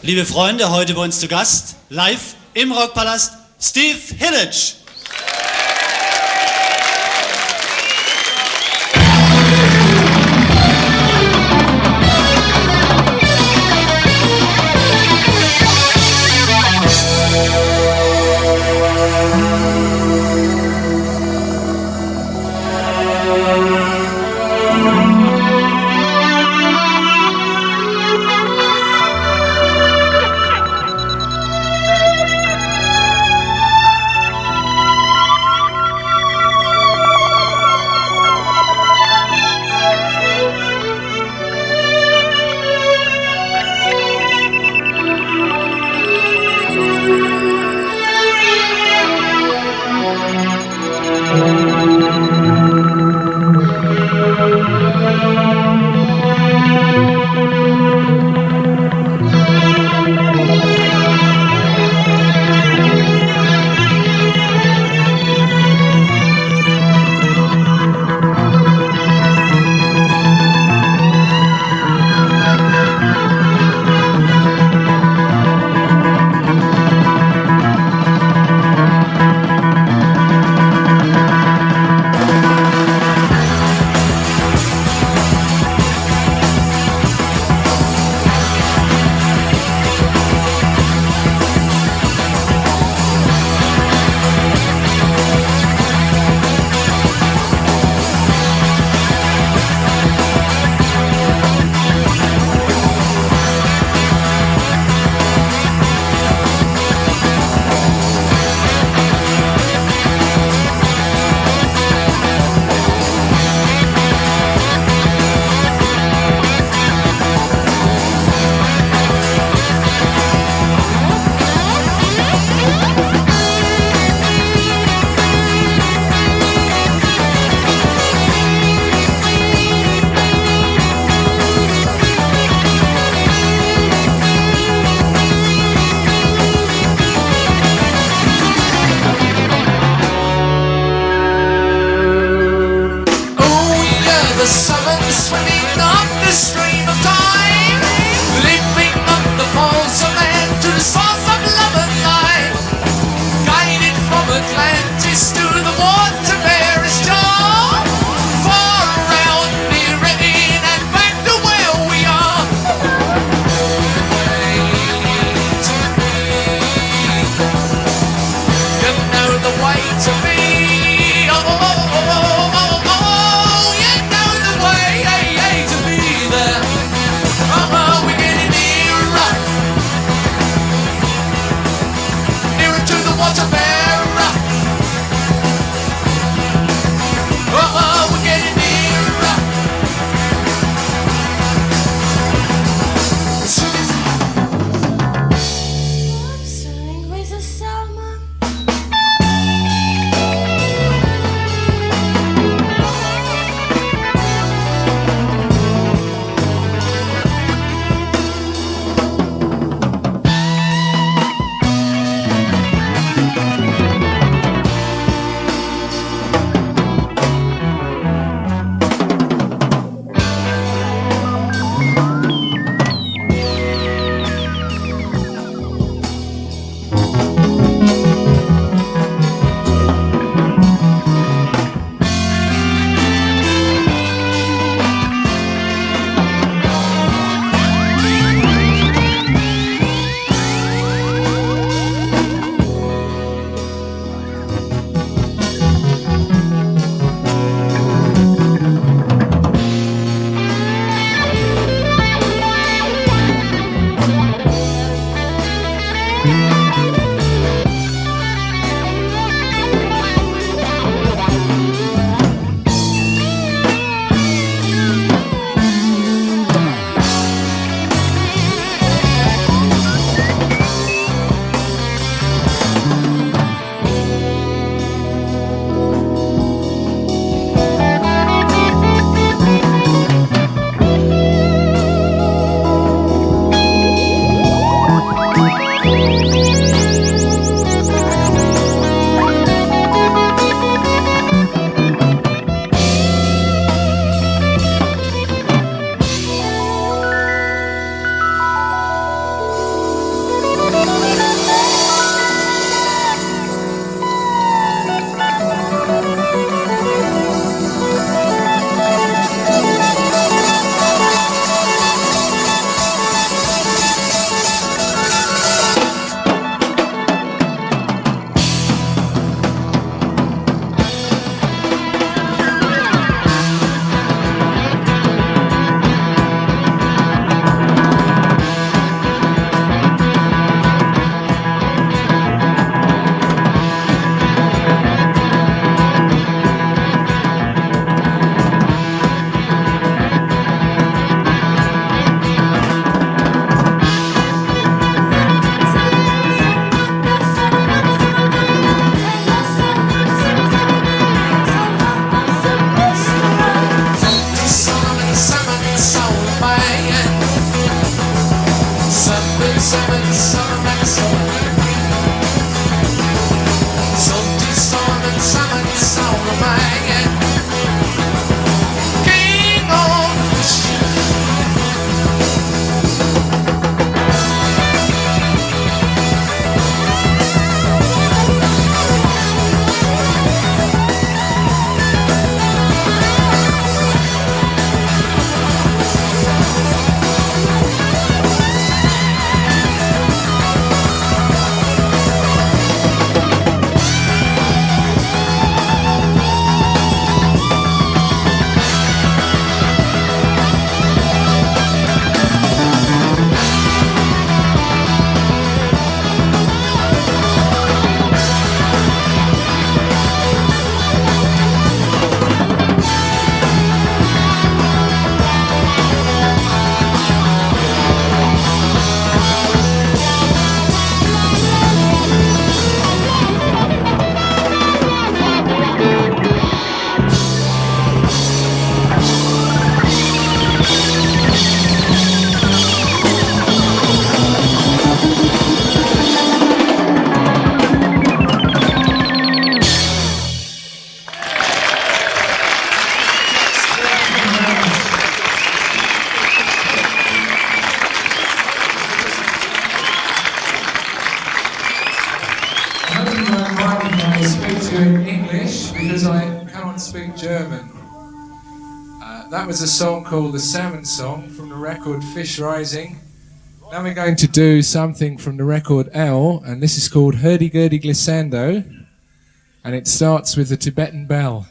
Liebe Freunde, heute bei uns zu Gast, live im Rockpalast, Steve Hillage. can't speak German. That was a song called The Salmon Song from the record Fish Rising. Now we're going to do something from the record L, and this is called Hurdy-Gurdy Glissando, and it starts with the Tibetan bell.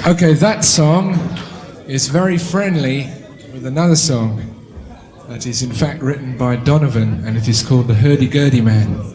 Okay, that song is very friendly with another song that is in fact written by Donovan, and it is called The Hurdy-Gurdy Man.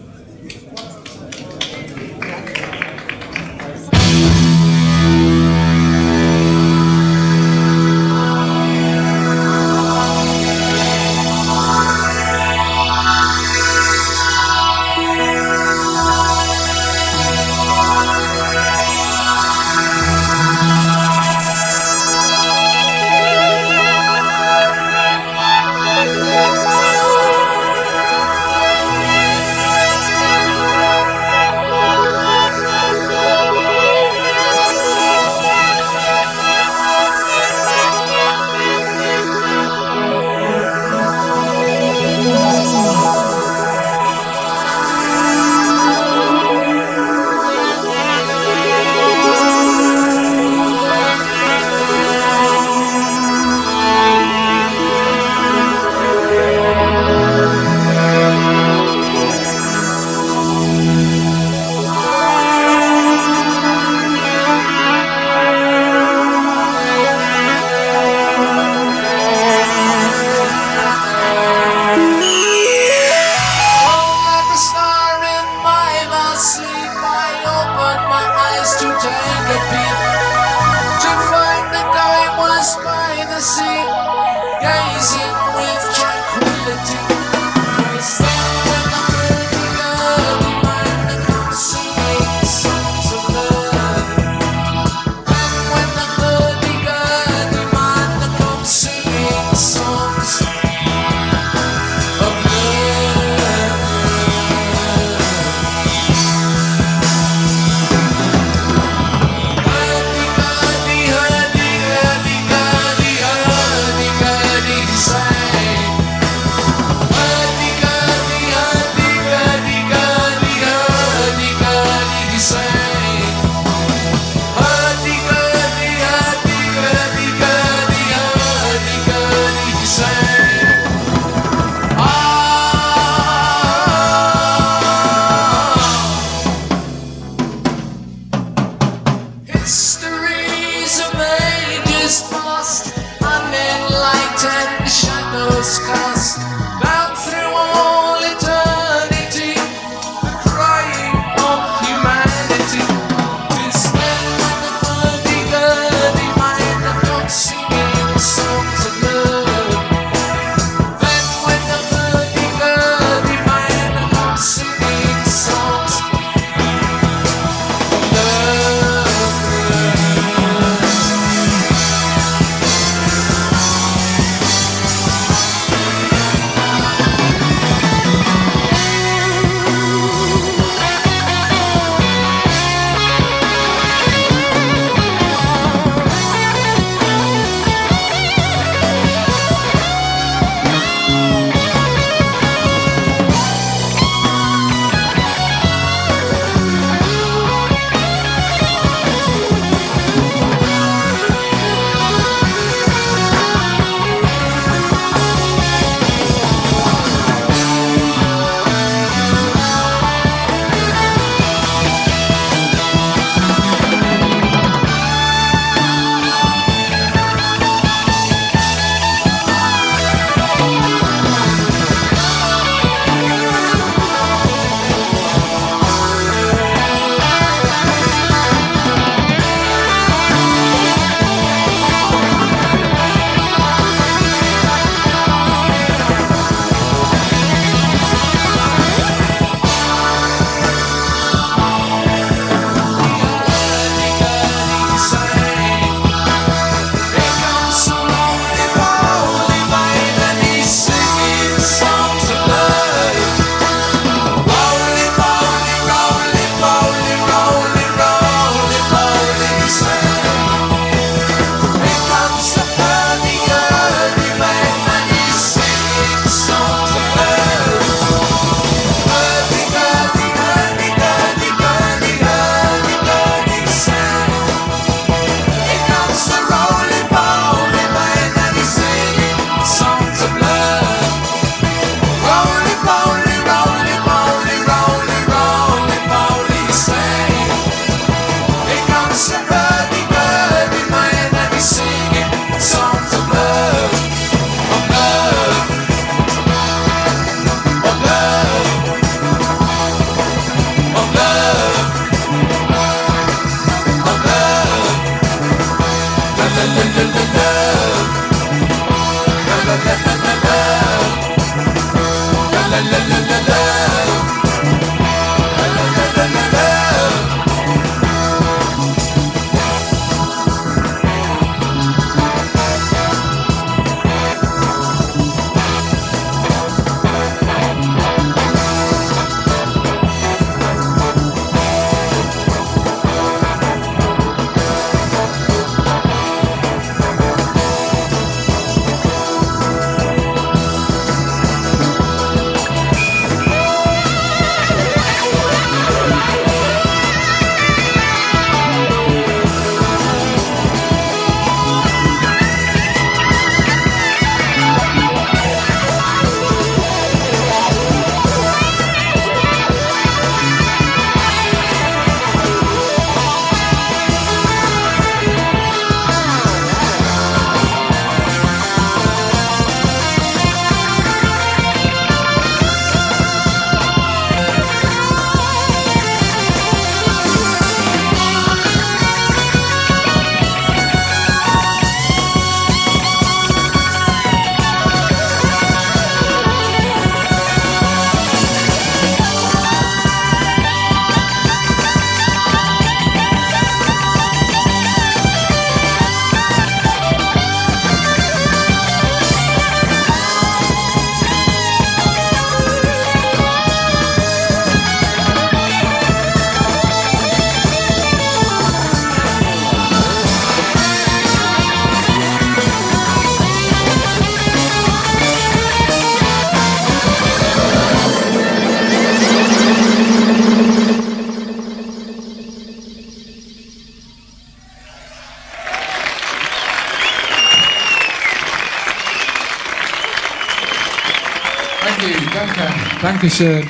Dankeschön.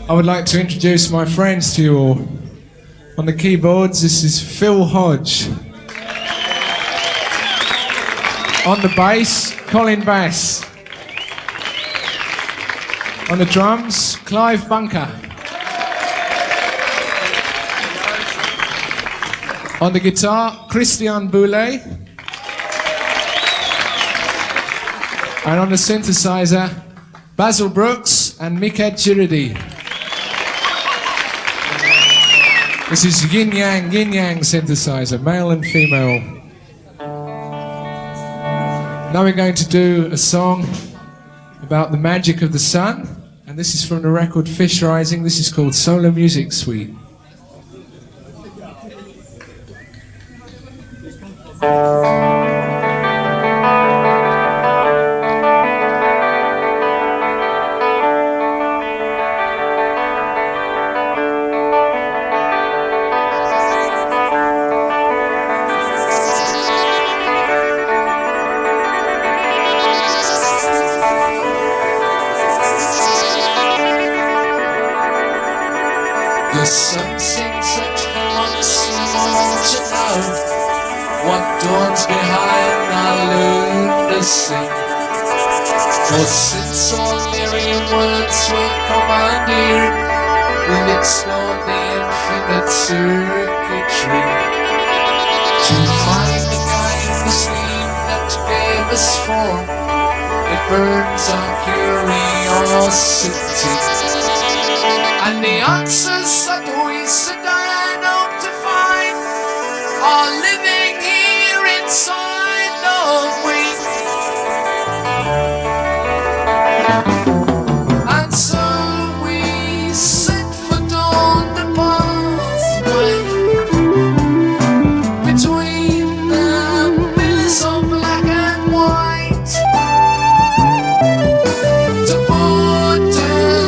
I would like to introduce my friends to you all. On the keyboards, this is Phil Hodge. On the bass, Colin Bass. On the drums, Clive Bunker. On the guitar, Christian Boulay. And on the synthesizer, Basil Brooks and Miked Chiridi. This is yin yang synthesizer, male and female. Now we're going to do a song about the magic of the sun, and this is from the record Fish Rising. This is called Solar Music Suite. The sun sings at once more to know what dawns behind our lunacy. For since all myriad words were commandeered, we've explored the infinite circuitry to find the kind of scheme that gave us form. It burns our curiosity. And the answers that we sit down hope to find are living here inside, don't we? And so we sit for dawn the pathway between the pillars of black and white to put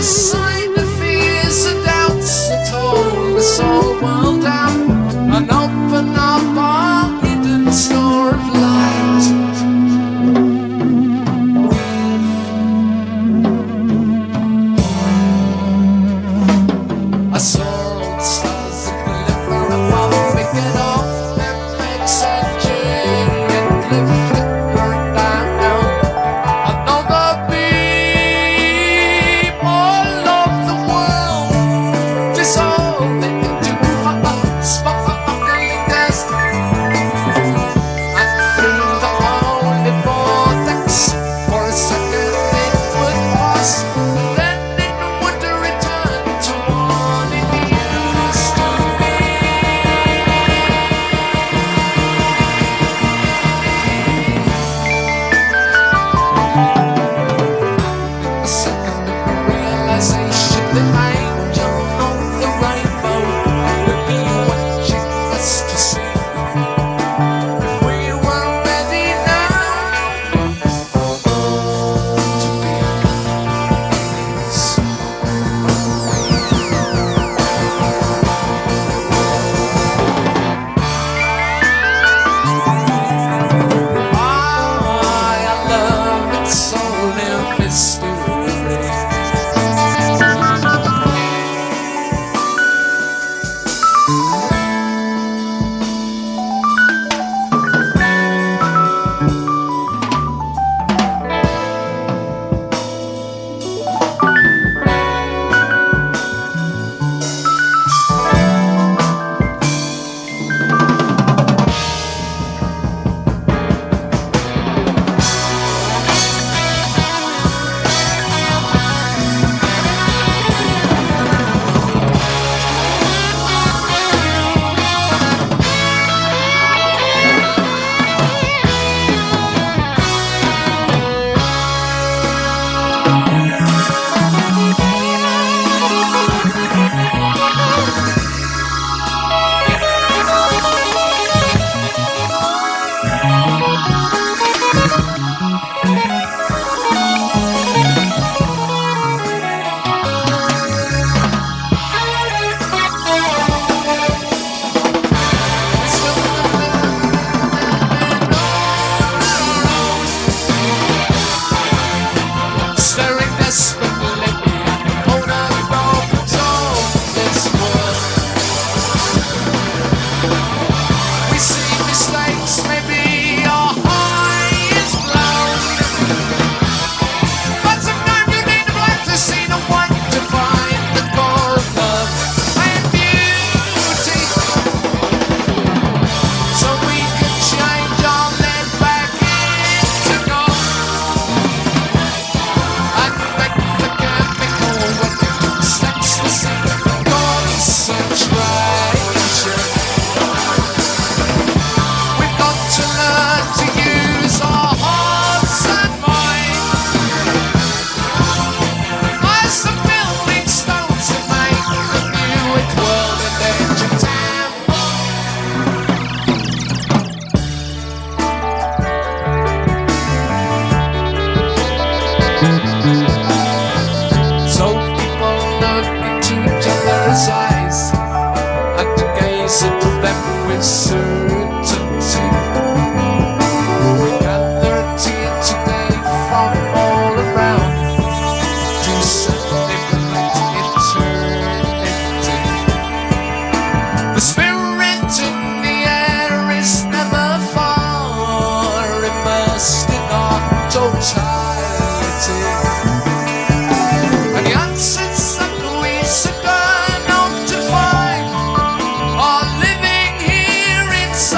aside the fears and doubts that certainty. We gathered here today from all around to celebrate eternity. The spirit in the air is never far, immersed in our totality. And the answers that we set out to find are living here inside.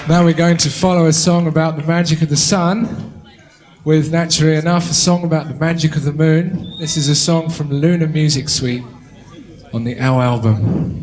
Now we're going to follow a song about the magic of the sun with, naturally enough, a song about the magic of the moon. This is a song from Lunar Music Suite on the Owl album.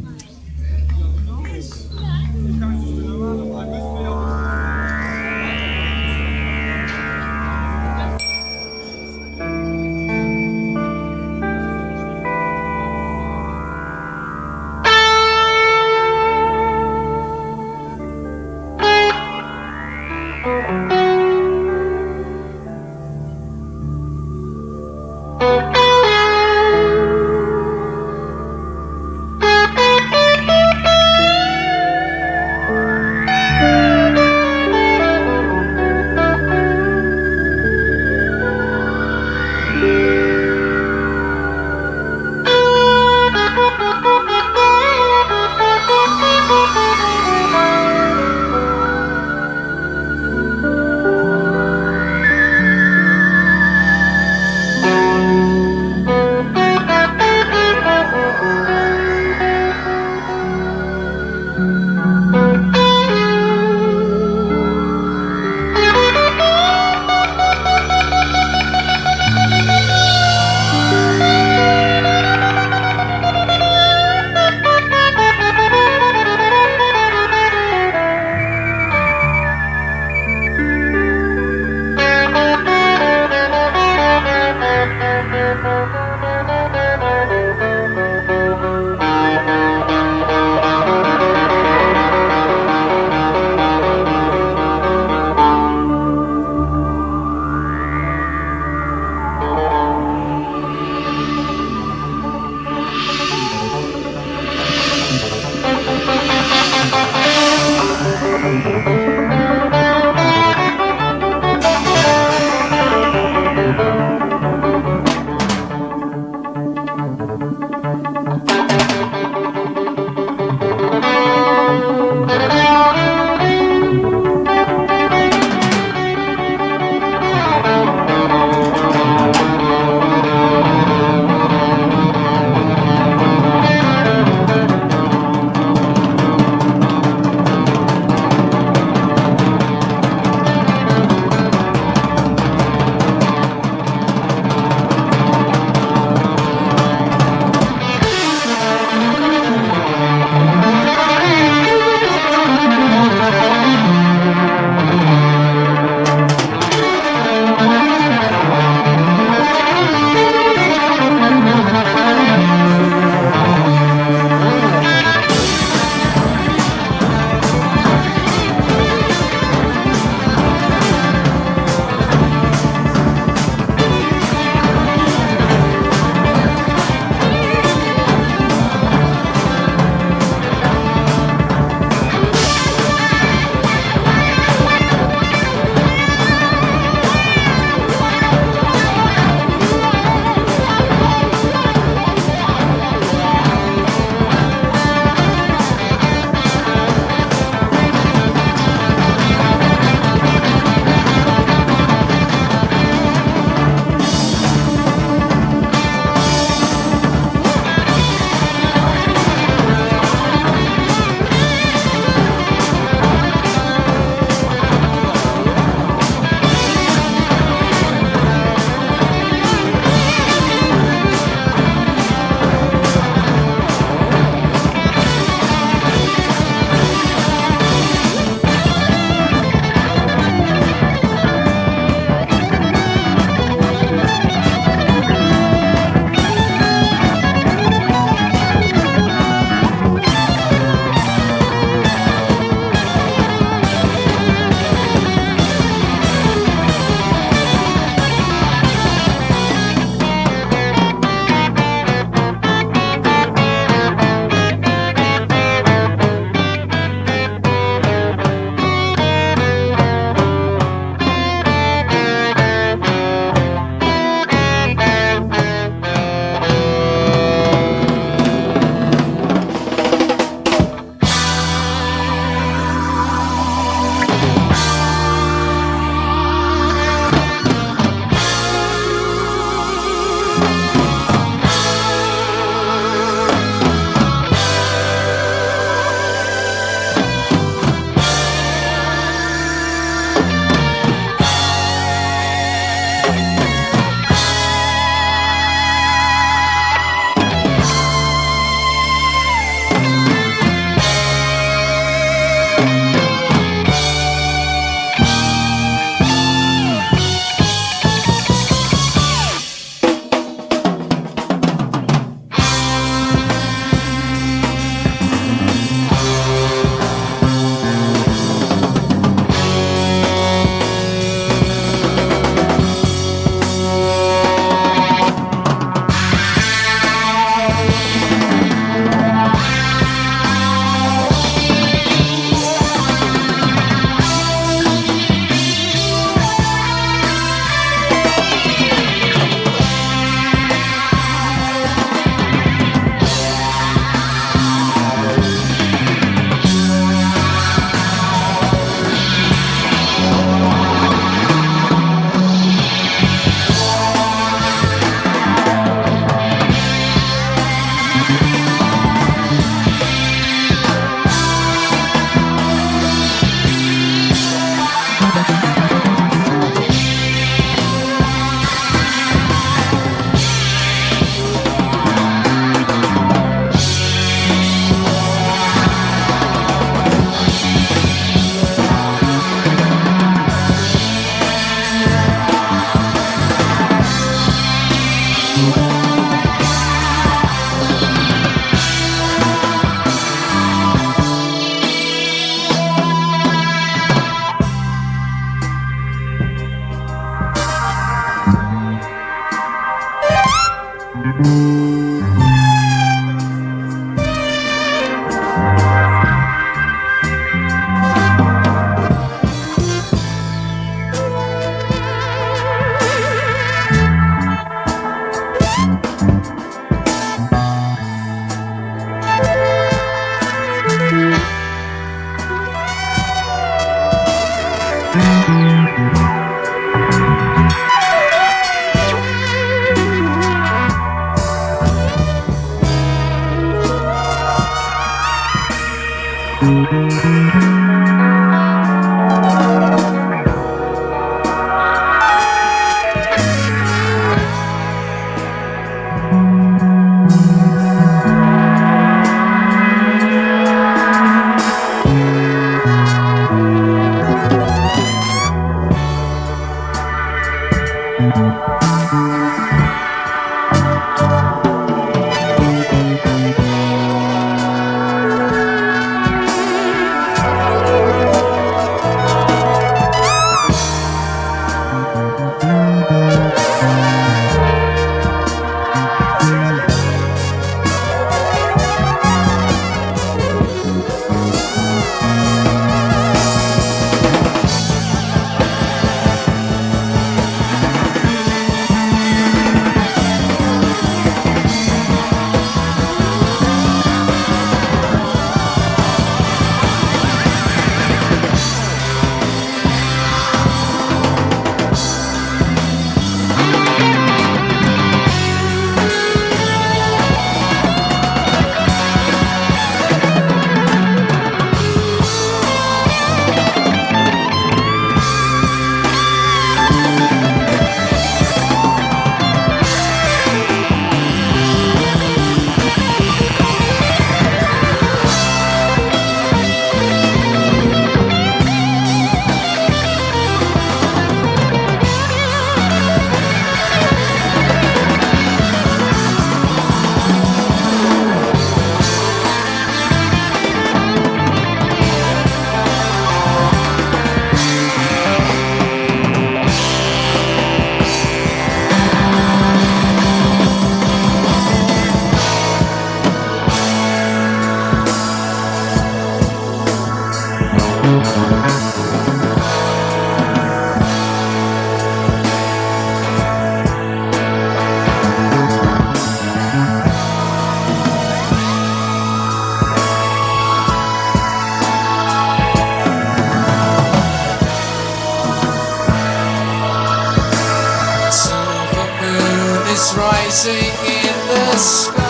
rising in the sky.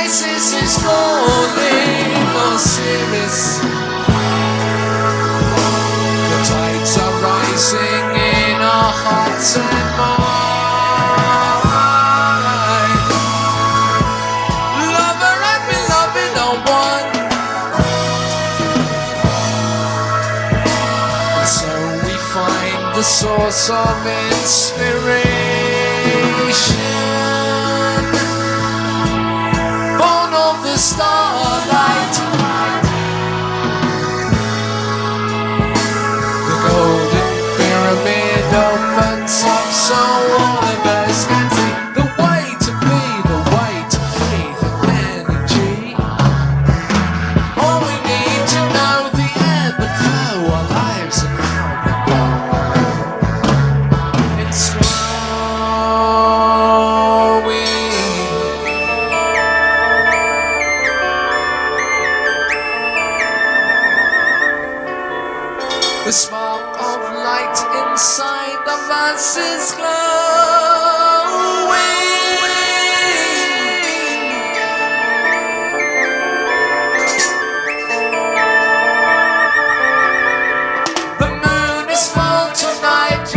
Isis is falling, Osiris. The tides are rising in our hearts and mind. Lover and beloved are one. So we find the source of inspiration, born of the starlight. The golden pyramid opens up so all of us can see the way to be, the way to faith and energy. All we need to know the ebb and flow our lives and how they go. It's the spark of light inside of us is glowing. The moon is full tonight.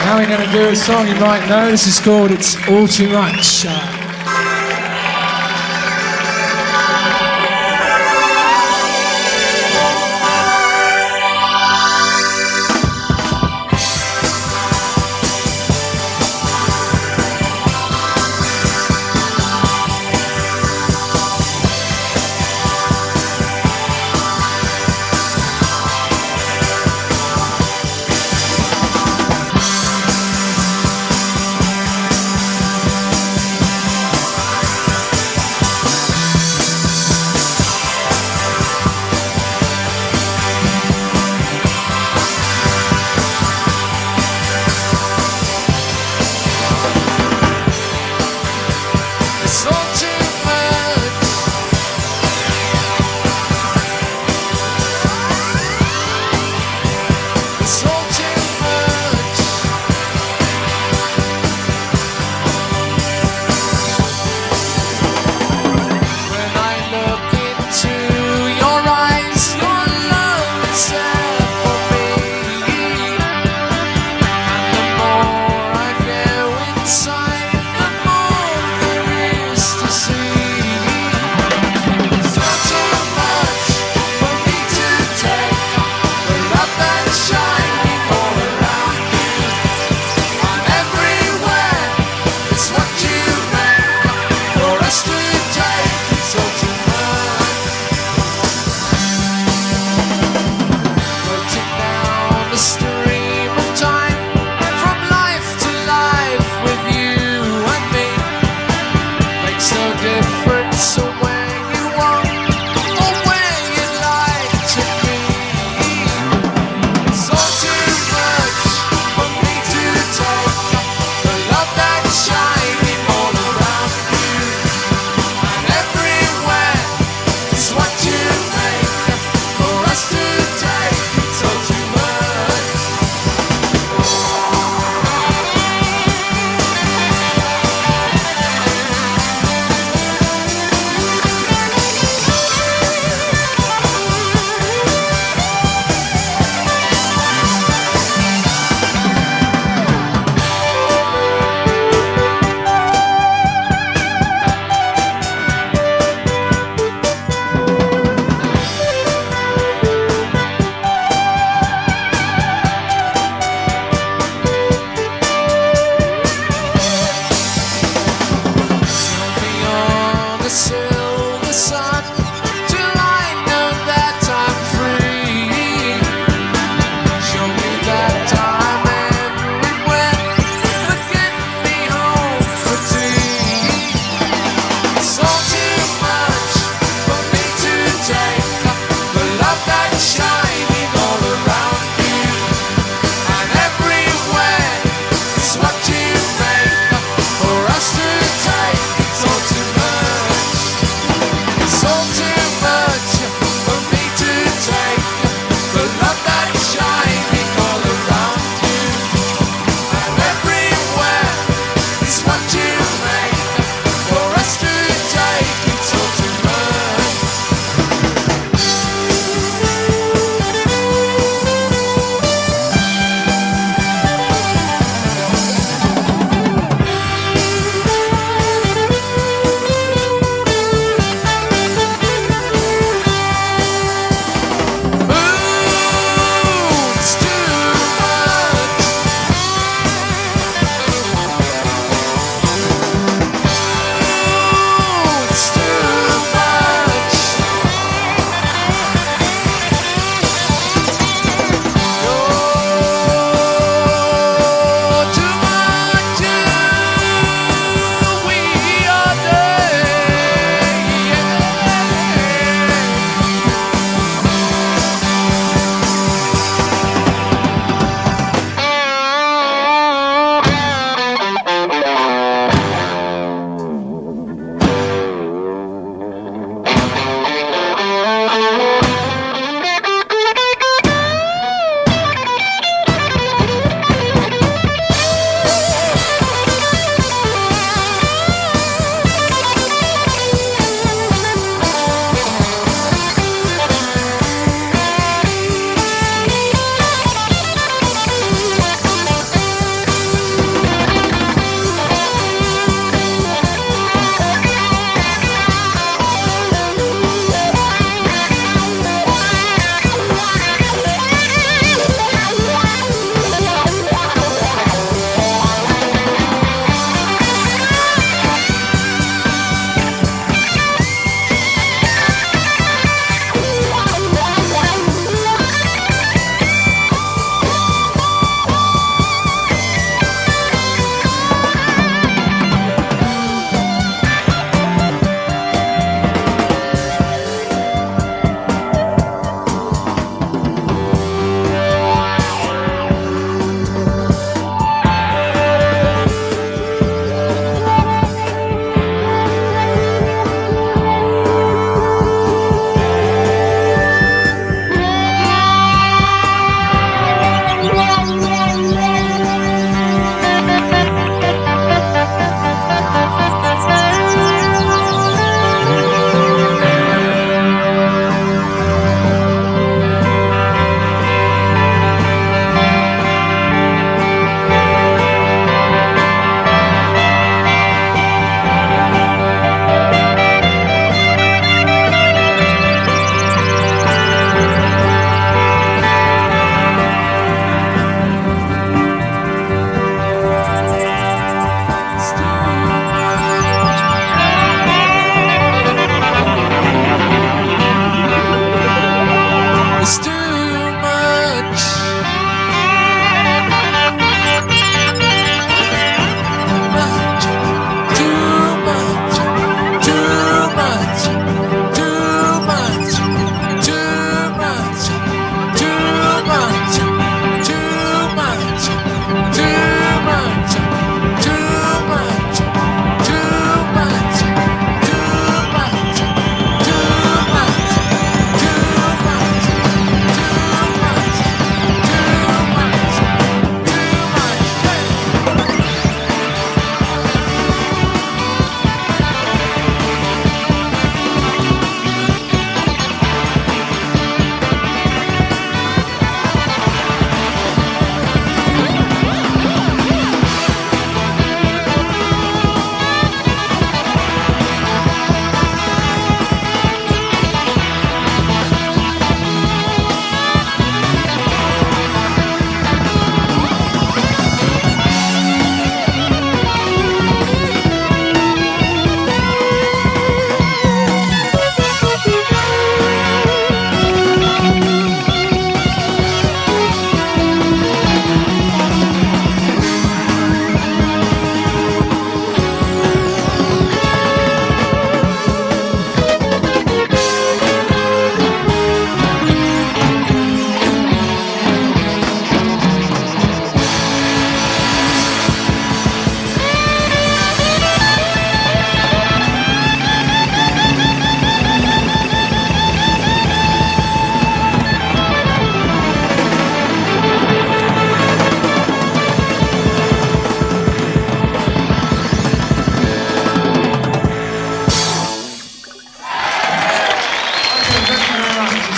Now we're going to do a song you might know. This is called It's All Too Much. the silver sun till I know that I'm free. Show me that time everywhere, but get me home for tea. It's all too much for me to take, the love that's shining all around you and everywhere. It's what you make for us to take. It's all too much.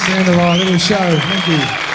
That's the end of our little show. Thank you.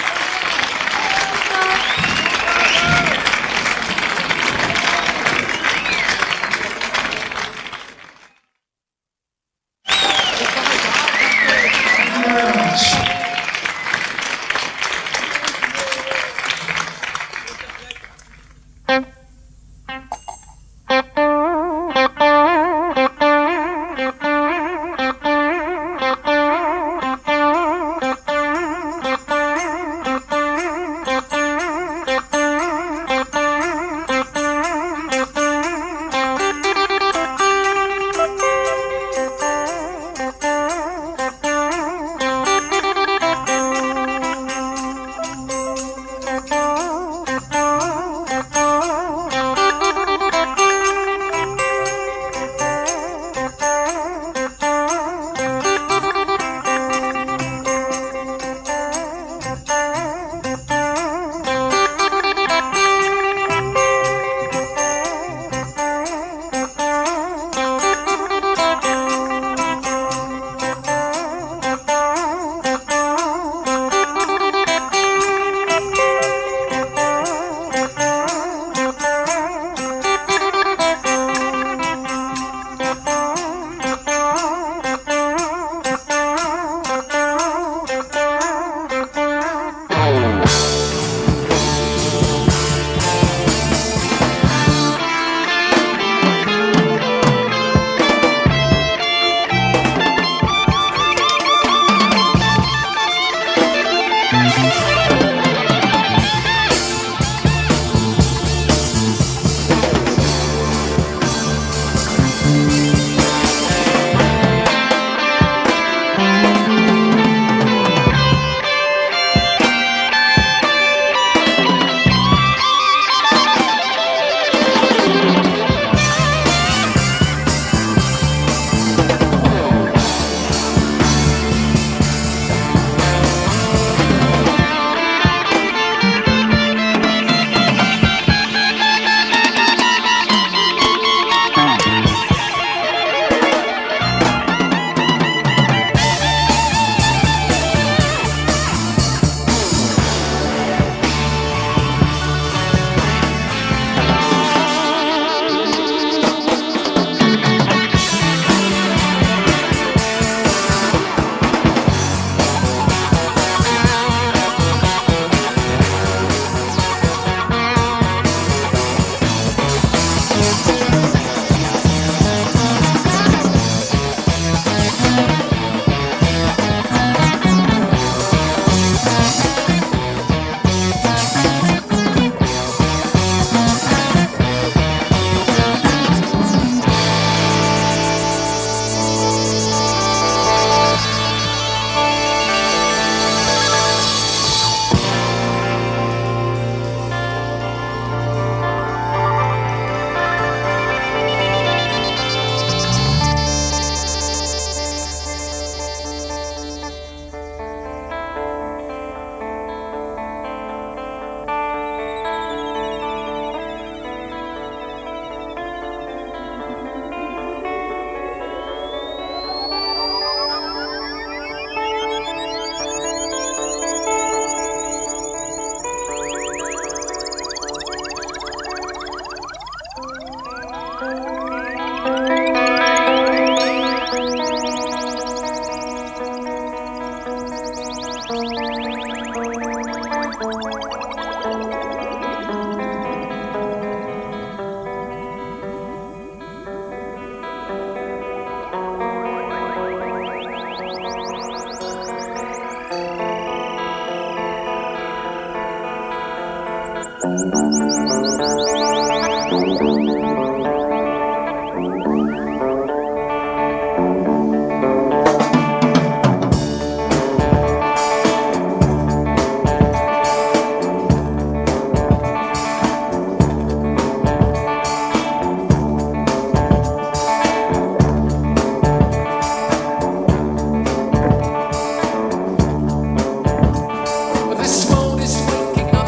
This world is waking up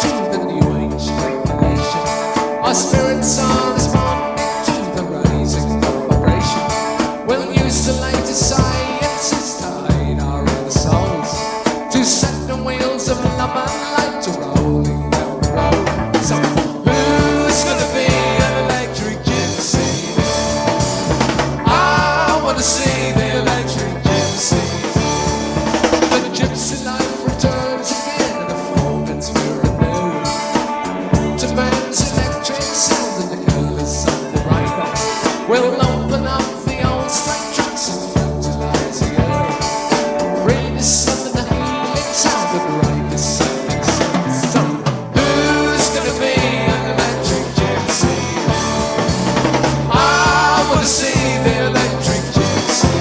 into the new age revelation. see the electric gypsy. The gypsy life returns again and the formants were renewed. To man's electric sound and the colours of the rainbow will open up the old straight tracks and fertilise the earth. Breathe the sun and the healing sound and rain the something so who's gonna be an electric gypsy? I wanna see the electric gypsy.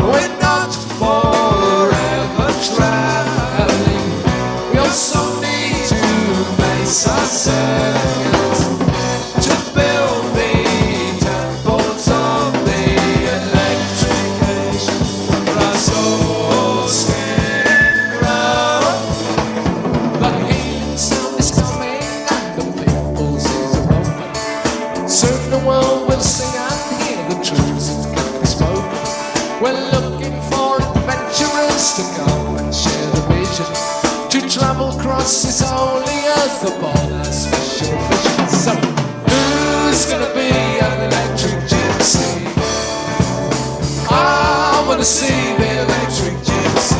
We're not forever traveling. We also need to base ourselves to build the temples of the electric age. Our souls can grow. The healing sound is coming and the people's ears are open. Soon the world will sing and hear the truths that can be spoken. We're looking for adventurers to come and share the vision, to travel across this holy earth upon a special mission. So, who's gonna be an electric gypsy? I wanna see the electric gypsy.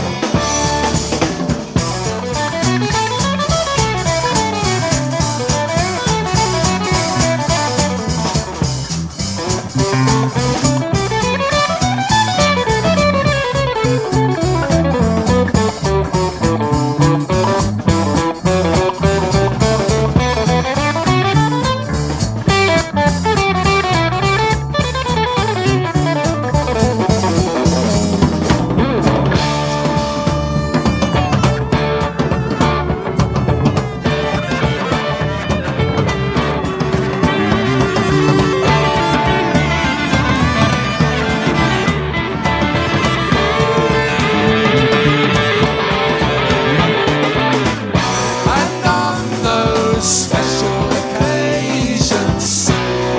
And on those special occasions,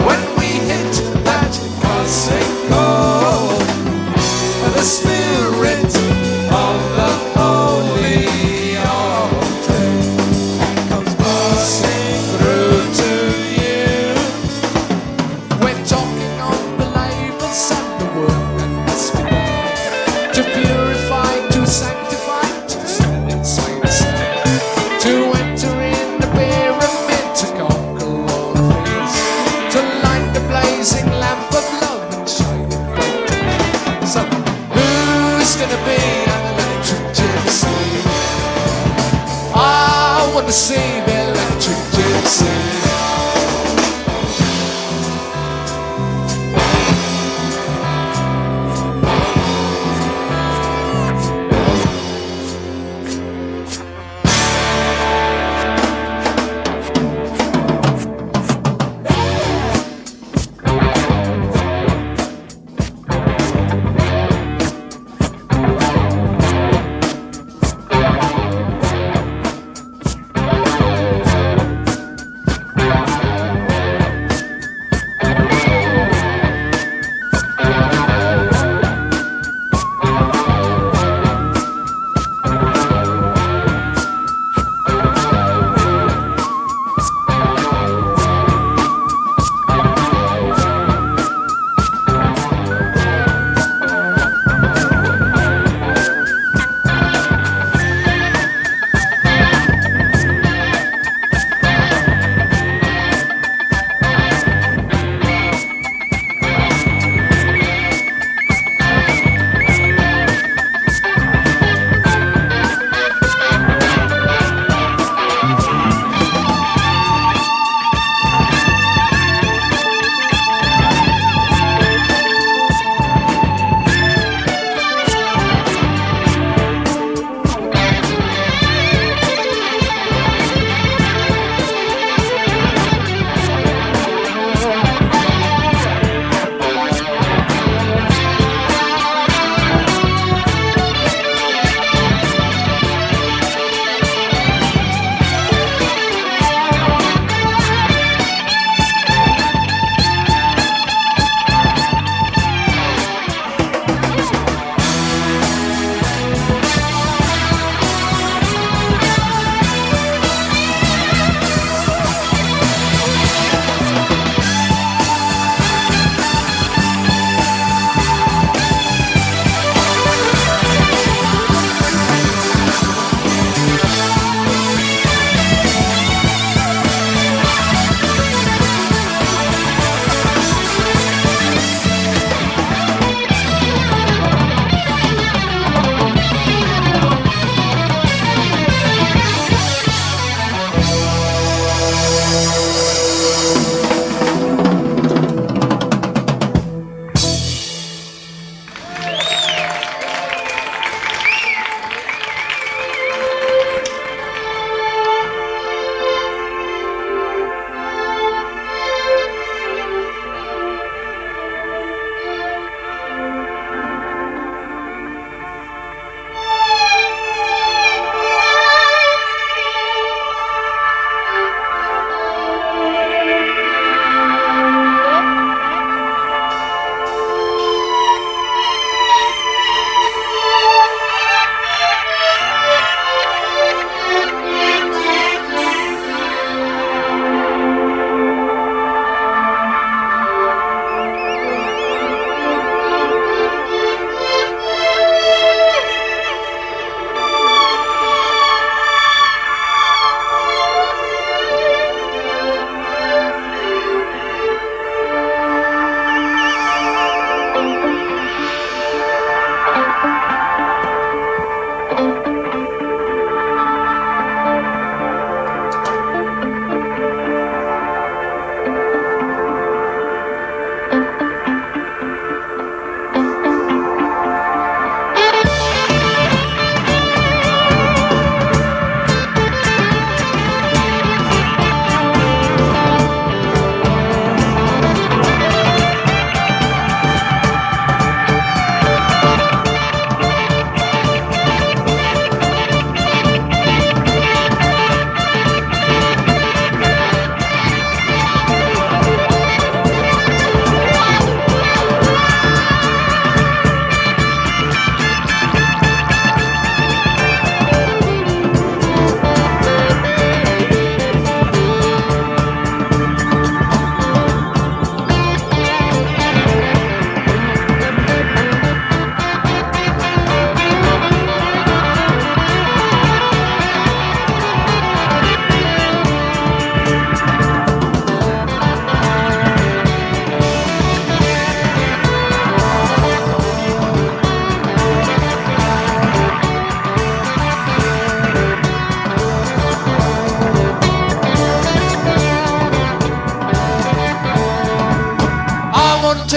when we hit that cosmic chord, the spirit of the holy altar comes passing through to you. We're talking of the labours and the work that has been done to purify, to sanctify, to stand inside the sun, to enter in the pyramid, to conquer all the things, to light the blazing lamp of love and shine it bright. So, who's gonna be an electric gypsy? I wanna see the electric gypsy.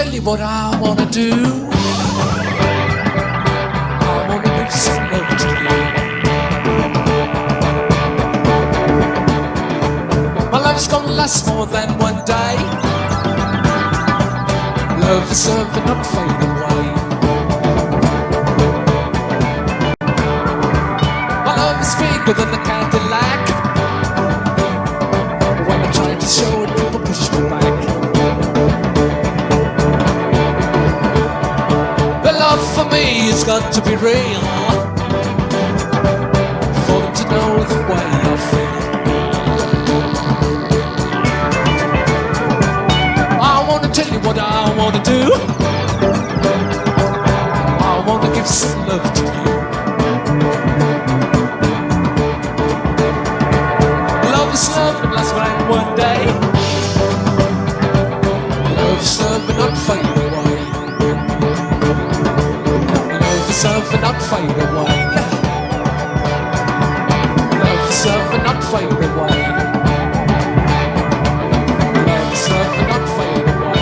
tell you what I wanna do. I wanna give some love to you. My love's gonna last more than one day. Love is serving up, fade away. My love is bigger than a Cadillac. When I try to show it, people push me back. The love for me has got to be real, for them to know the way I feel. I wanna tell you what I wanna do. I wanna give some love to you. Love is love and last right one day. Love is love and not fade away. Love is love and not fade away. Love is love and not fade away. Love is love and not fade away.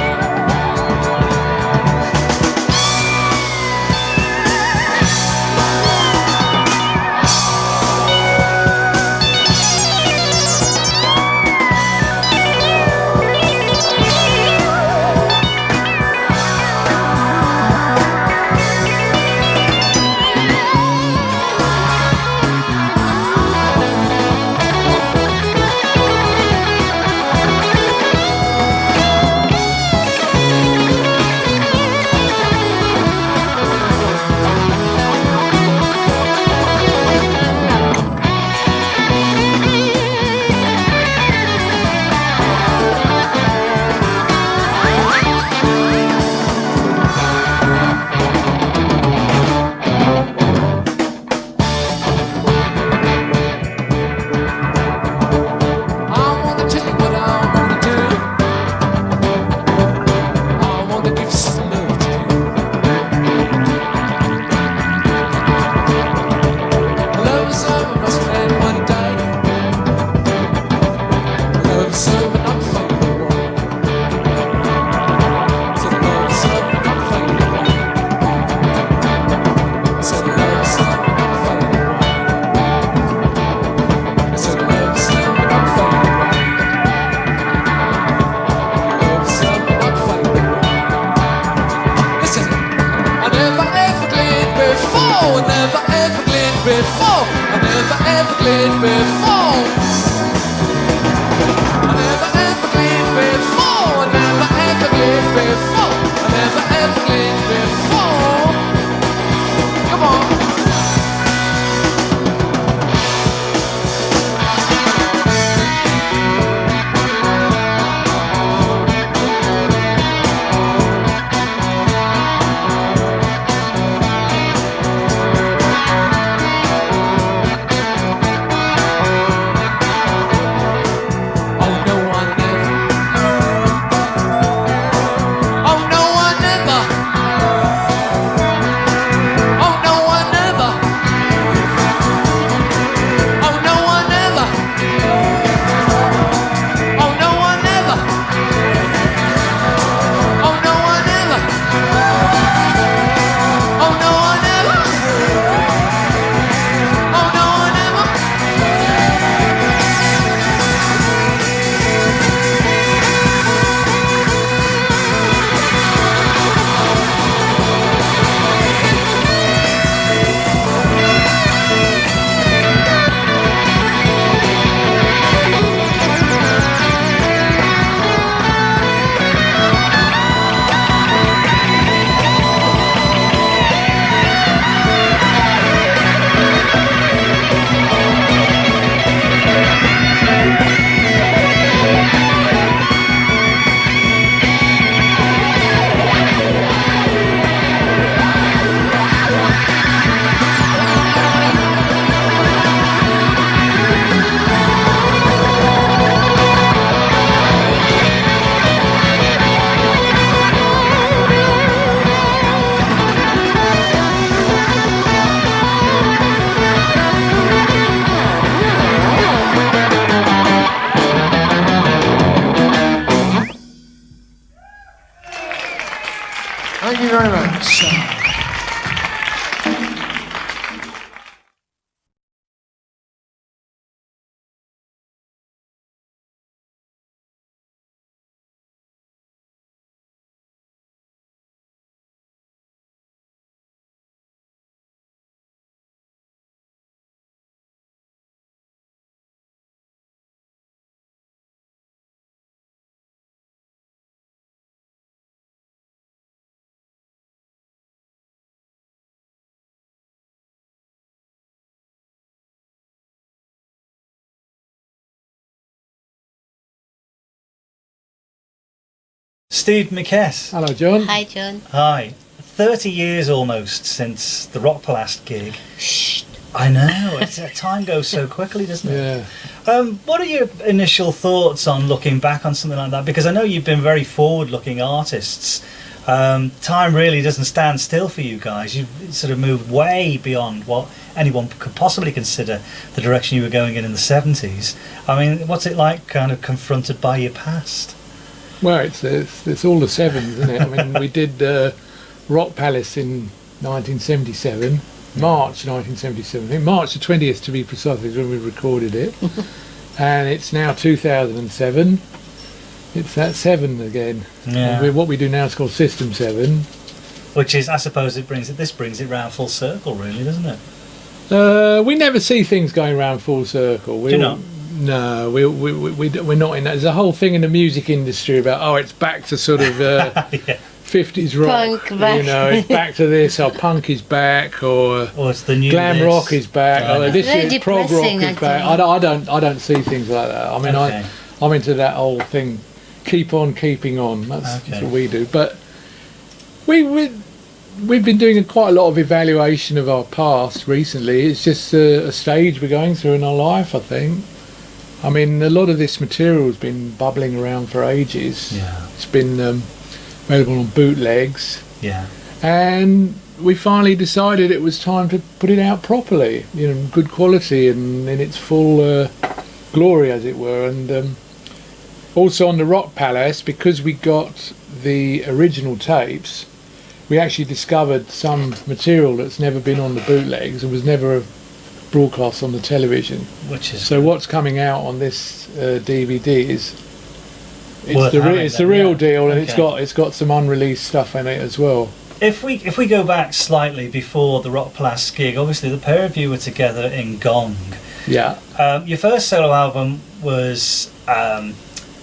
very much. Steve McKess. Hello, John. Hi, John. Hi. 30 years almost since the Rockpalast gig. Shh. I know, time goes so quickly, doesn't it? Yeah. What are your initial thoughts on looking back on something like that? Because I know you've been very forward-looking artists. Time really doesn't stand still for you guys. You've sort of moved way beyond what anyone could possibly consider the direction you were going in the 70s. I mean, what's it like kind of confronted by your past? Well, it's all the sevens, isn't it? I mean, we did Rockpalast in 1977, March 1977. I think March the 20th to be precise is when we recorded it. And it's now 2007. It's that 7 again. Yeah. And what we do now is called System 7. Which is, I suppose, this brings it round full circle, really, doesn't it? We never see things going round full circle. Do you not? No, we're not in that. There's a whole thing in the music industry about, it's back to sort of Yeah. 50s rock. Punk back. You know, it's back to this, or punk is back, or It's the new glam this. rock is back, Right. or this Very year's prog rock depressing, is back. actually. I don't see things like that. I mean, Okay. I'm into that whole thing, keep on keeping on. That's Okay. what we do. But we've been doing quite a lot of evaluation of our past recently. It's just a stage we're going through in our life, I think. I mean, a lot of this material has been bubbling around for ages. Yeah. It's been available on bootlegs, Yeah. and we finally decided it was time to put it out properly, good quality and in its full glory, as it were. And also on the Rockpalast, because we got the original tapes, we actually discovered some material that's never been on the bootlegs and was never broadcast on the television. Which is So what's coming out on this DVD is Worth having it's then, the real yeah. deal, and Okay. it's got some unreleased stuff in it as well. If we go back slightly before the Rockpalast gig, obviously the pair of you were together in Gong. Yeah, Your first solo album was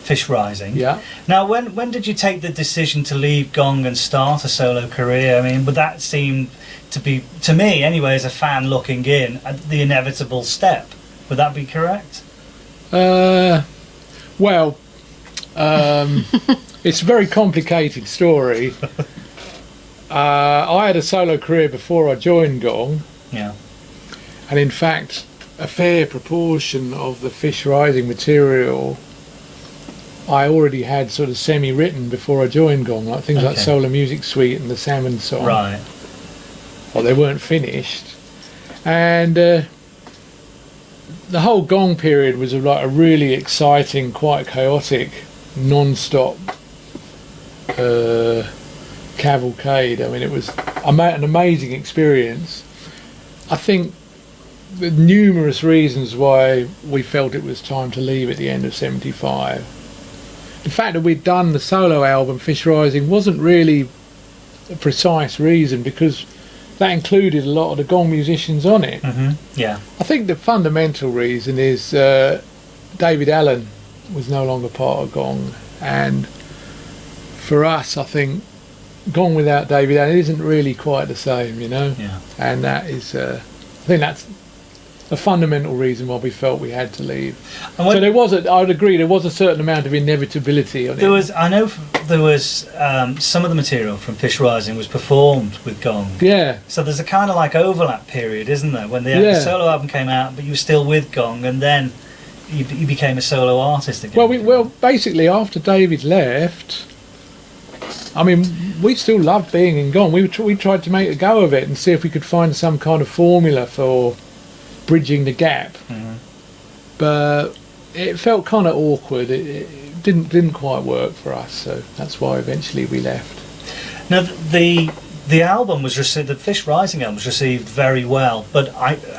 Fish Rising. yeah. Now, when did you take the decision to leave Gong and start a solo career? I mean, would that seem to be, to me anyway, as a fan looking in, the inevitable step? Would that be correct? Well, it's a very complicated story. I had a solo career before I joined Gong, Yeah. and in fact, a fair proportion of the Fish Rising material I already had sort of semi-written before I joined Gong, like things like Okay. Solar Music Suite and the Salmon song. Right. Well, they weren't finished, and the whole Gong period was like a really exciting, quite chaotic, non-stop cavalcade. I mean, it was an amazing experience. I think the numerous reasons why we felt it was time to leave at the end of '75. The fact that we'd done the solo album Fish Rising wasn't really a precise reason, because that included a lot of the Gong musicians on it. Yeah. I think the fundamental reason is David Allen was no longer part of Gong, and for us, I think Gong without David Allen isn't really quite the same, Yeah. and that is, I think that's a fundamental reason why we felt we had to leave. And So I would agree, there was a certain amount of inevitability on it. I know there was some of the material from Fish Rising was performed with Gong. Yeah, So there's a kind of like overlap period, isn't there, when the solo album came out, but you were still with Gong, and then you became a solo artist again. well, basically after David left, I mean, we still loved being in Gong. We tried to make a go of it and see if we could find some kind of formula for bridging the gap, but it felt kind of awkward. It didn't quite work for us, so that's why eventually we left. Now, the The album was received, the Fish Rising album was received very well, but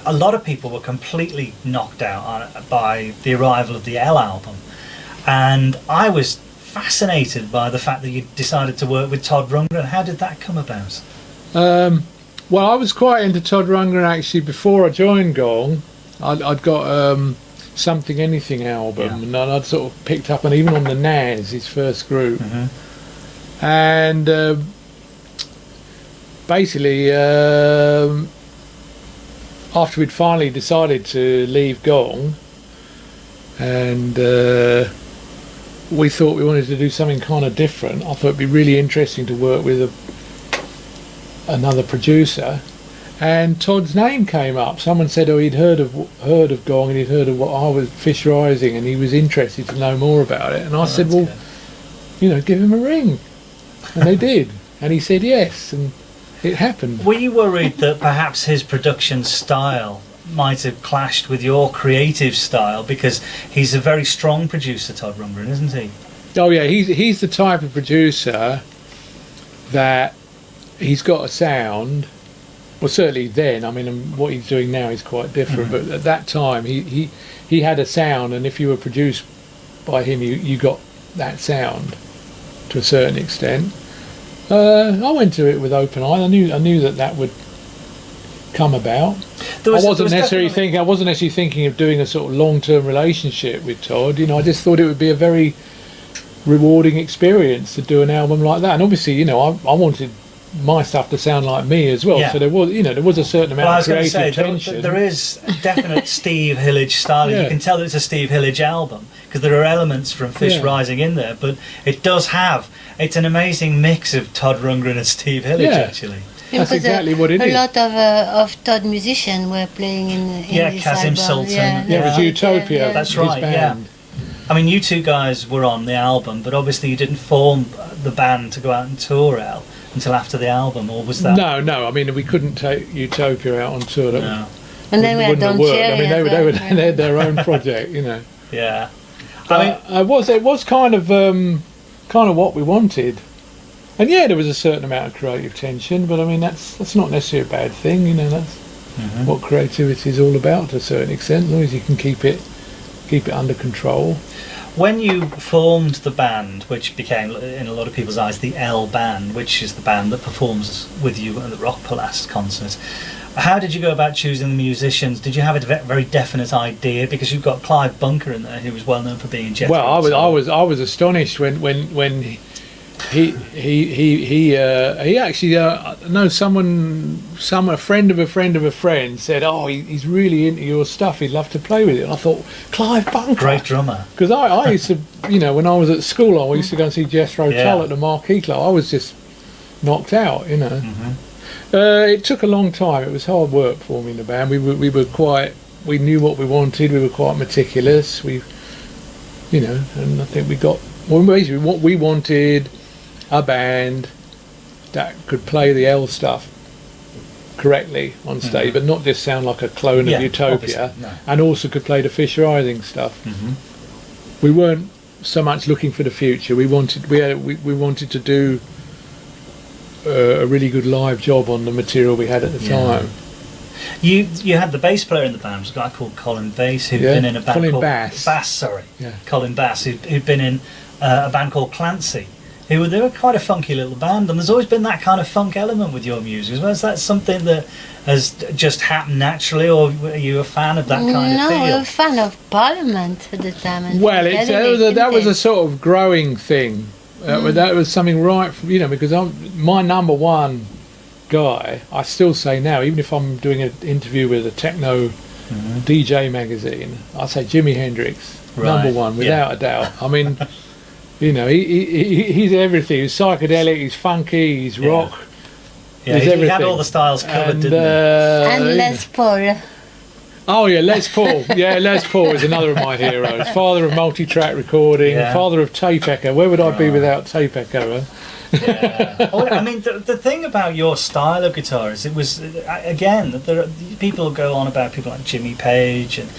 a lot of people were completely knocked out by the arrival of the L album, and I was fascinated by the fact that you decided to work with Todd Rundgren. How did that come about? Well, I was quite into Todd Rundgren actually before I joined Gong. I'd got Something Anything album, and I'd sort of picked up, and even on the Naz, his first group, and basically after we'd finally decided to leave Gong, and we thought we wanted to do something kind of different. I thought it'd be really interesting to work with another producer, and Todd's name came up. Someone said, oh, he'd heard of Gong, and he'd heard of what I was, Fish Rising, and he was interested to know more about it. And I said, well, give him a ring, and they did, and he said yes, and it happened. Were you worried that perhaps his production style might have clashed with your creative style, because he's a very strong producer, Todd Rundgren, isn't he? Oh yeah, he's the type of producer that he's got a sound. Well, certainly then. I mean, what he's doing now is quite different. But at that time, he had a sound, and if you were produced by him, you got that sound to a certain extent. I went to it with open eye. I knew that would come about. I wasn't necessarily thinking of doing a sort of long-term relationship with Todd. I just thought it would be a very rewarding experience to do an album like that. And obviously, I wanted my stuff to sound like me as well. So there was a certain amount of creative tension. There is a definite Steve Hillage style. You can tell that it's a Steve Hillage album because there are elements from Fish Rising in there, but it's an amazing mix of Todd Rundgren and Steve Hillage actually. That's exactly what it is. A lot of Todd musicians were playing in this Kazim album. Sultan. It was Utopia. That's his right. band. I mean, you two guys were on the album, but obviously you didn't form the band to go out and tour out until after the album, or was that? No. I mean, we couldn't take Utopia out on tour. No. And then we had Don Cherry. I mean, they had their own project, Yeah. It was kind of what we wanted. And there was a certain amount of creative tension, but I mean that's not necessarily a bad thing, That's what creativity is all about to a certain extent, as long as you can keep it under control. When you formed the band, which became in a lot of people's eyes the L band, which is the band that performs with you at the Rockpalast concert, how did you go about choosing the musicians? Did you have a very definite idea? Because you've got Clive Bunker in there, who was well known for being Jethro. Well, I was astonished when he actually a friend of a friend of a friend said, oh, he's really into your stuff, he'd love to play with it. And I thought, Clive Bunker, great drummer. Because I used to, when I was at school, I used to go and see Jethro Tull at the Marquee Club. I was just knocked out, It took a long time. It was hard work forming the band. We knew what we wanted. We were quite meticulous. And I think we got, basically what we wanted, a band that could play the L stuff correctly on stage, but not just sound like a clone of Utopia, and also could play the Fish Rising stuff. We weren't so much looking for the future. We wanted to do a really good live job on the material we had at the time. You had the bass player in the band, was a guy called Colin Bass, who'd been in a band called Colin Bass, who'd been in a band called Clancy. They were quite a funky little band, and there's always been that kind of funk element with your music as well. Is that something that has just happened naturally, or are you a fan of that kind of feel? No, I was a fan of Parliament at the time. Well, that was a sort of growing thing. That was something because my number one guy, I still say now, even if I'm doing an interview with a techno DJ magazine, I say Jimi Hendrix, number one, without a doubt. I mean, he's everything. He's psychedelic, he's funky, he's rock. Yeah, he had all the styles covered, didn't he? And Les Paul. Oh yeah, Les Paul. Yeah, Les Paul is another of my heroes. Father of multi-track recording, father of tape echo. Where would I be without tape echo? I mean, the thing about your style of guitar is it was, again, that people go on about people like Jimmy Page and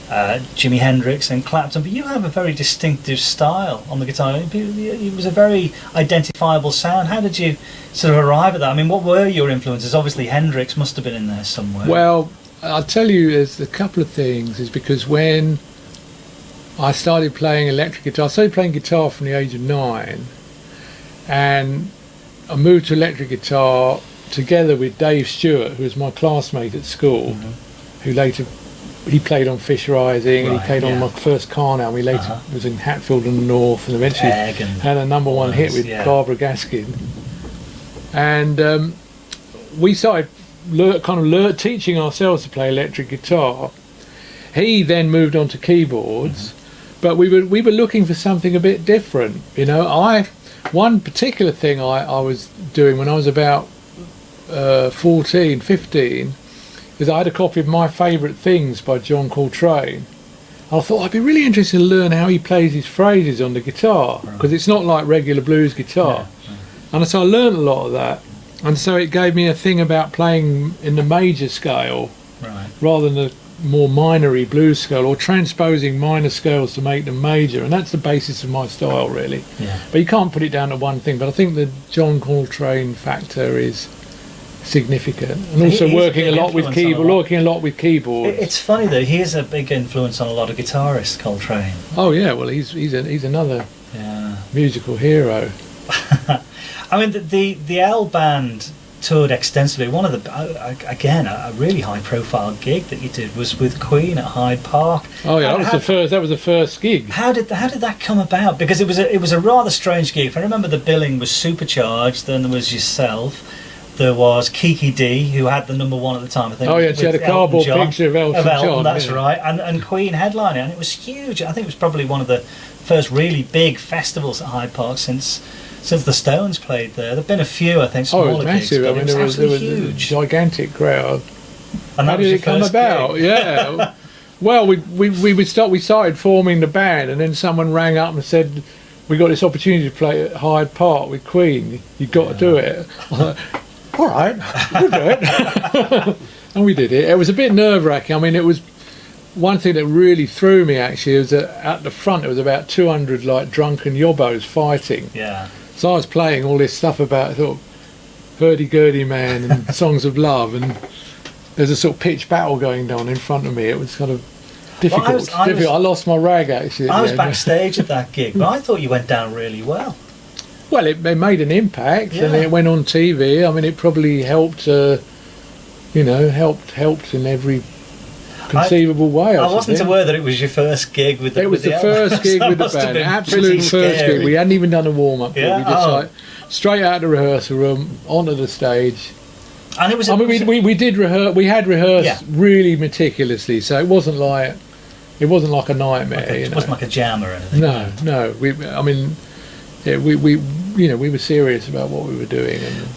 Jimi Hendrix and Clapton, but you have a very distinctive style on the guitar. It was a very identifiable sound. How did you sort of arrive at that? I mean, what were your influences? Obviously, Hendrix must have been in there somewhere. Well, I'll tell you, there's a couple of things. Is because when I started playing electric guitar, I started playing guitar from the age of 9, and I moved to electric guitar together with Dave Stewart, who was my classmate at school, who later he played on Fish Rising, and he played on my first Carn album. He later was in Hatfield and North, and eventually had a #1 hit with Barbara Gaskin. And we started teaching ourselves to play electric guitar. He then moved on to keyboards, but we were looking for something a bit different. You know, one particular thing I was doing when I was about 14, 15, is I had a copy of My Favourite Things by John Coltrane. I thought I'd be really interested to learn how he plays his phrases on the guitar, because it's not like regular blues guitar. And so I learned a lot of that, and so it gave me a thing about playing in the major scale rather than the more minory blues scale, or transposing minor scales to make them major, and that's the basis of my style, really. But you can't put it down to one thing, but I think the John Coltrane factor is significant, and also working a lot with keyboards. It's funny though, he is a big influence on a lot of guitarists, Coltrane. Oh yeah, well he's another musical hero. I mean, the L band toured extensively. One of the again, a really high profile gig that you did was with Queen at Hyde Park. Oh yeah, that was the first gig. How did that come about? Because it was a rather strange gig. If I remember, the billing was Supercharged. Then there was yourself. There was Kiki D, who had the #1 at the time, I think. Oh yeah, she had a cardboard picture of Elton John. That's right, and Queen headlining, and it was huge. I think it was probably one of the first really big festivals at Hyde Park since the Stones played there. There've been a few, I think, smaller it was massive. gigs, I mean, there was huge. a gigantic crowd. And how did it come about? Gig. Yeah. Well, we started forming the band, and then someone rang up and said, "We got this opportunity to play at Hyde Park with Queen. You've got to do it." All right, we'll do it. And we did it. It was a bit nerve-wracking. I mean, it was one thing that really threw me, actually, was that at the front there was about 200 like drunken yobbos fighting. Yeah. So I was playing all this stuff about sort of hurdy-gurdy man and songs of love, and there's a sort of pitched battle going on in front of me. It was kind of difficult. I lost my rag, actually. I was backstage at that gig, but I thought you went down really well. Well, it made an impact, and it went on TV. I mean, it probably helped, helped in every conceivable way. I wasn't aware that it was your first gig with the band. It was the first gig with the band, absolute first gig. We hadn't even done a warm-up. Yeah? We just straight out of the rehearsal room, onto the stage. And it was. We did rehearse. We had rehearsed really meticulously, so it wasn't like a nightmare. It wasn't like a jam or anything. No. We were serious about what we were doing, and